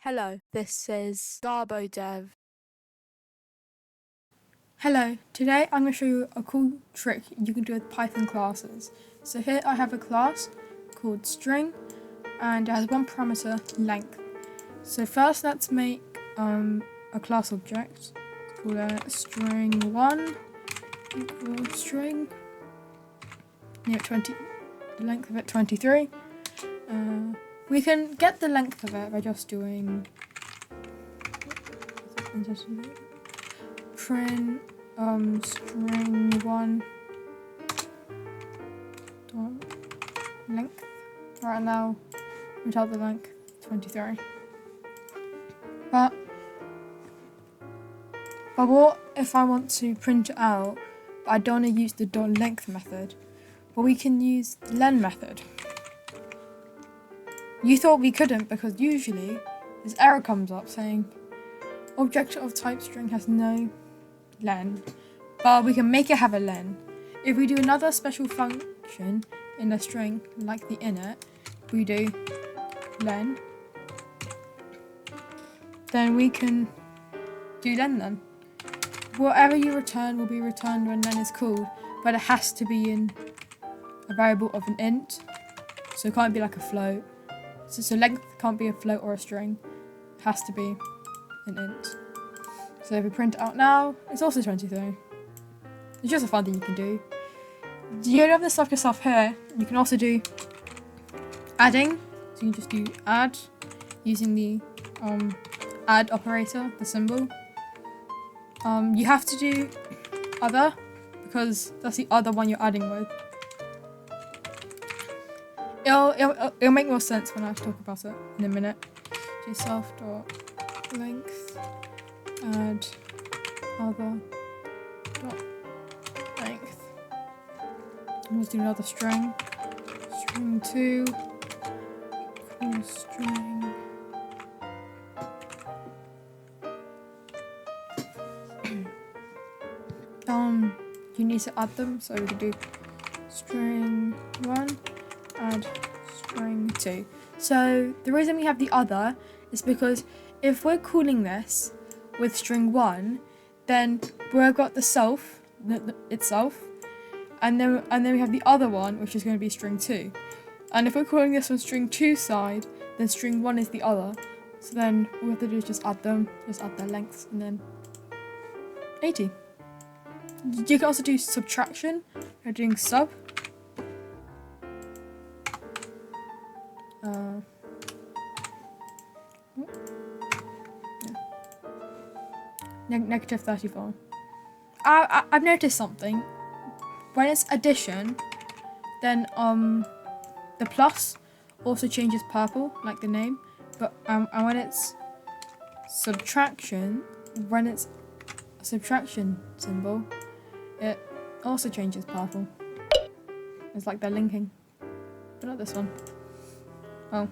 Hello, this is GarboDev. Hello, today I'm going to show you a cool trick you can do with Python classes. So here I have a class called string and it has one parameter, length. So first let's make a class object. Call it string1 equals string, the length of it 23. We can get the length of it by just doing print string1 length. Right now we tell the length 23. But what if I want to print it out but I don't want to use the .length method? Well, we can use the len method. You thought we couldn't because usually this error comes up saying object of type string has no len, but we can make it have a len. If we do another special function in a string like the init, we do len, then we can do len then. Whatever you return will be returned when len is called, but it has to be in a variable of an int, so it can't be like a float. So length can't be a float or a string, it has to be an int. So if we print it out now, it's also 23. It's just a fun thing you can do. You don't have this stuff here. You can also do adding. So you can just do add using the add operator, the symbol. You have to do other because that's the other one you're adding with. It'll make more sense when I talk about it in a minute. Do self.length add other dot length. Let's do another string. String2 equals string. You need to add them, so we can do string1 add string2. So the reason we have the other is because if we're calling this with string1, then we've got the self itself, and then we have the other one, which is going to be string2. And if we're calling this on string2 side, then string1 is the other. So then all we have to do is just add them, just add their lengths, and then 80. You can also do subtraction. You're doing sub. Negative 34. I've noticed something. When it's addition, then the plus also changes purple, like the name. But and when it's subtraction, when it's a subtraction symbol, it also changes purple. It's like they're linking, but not this one. Oh.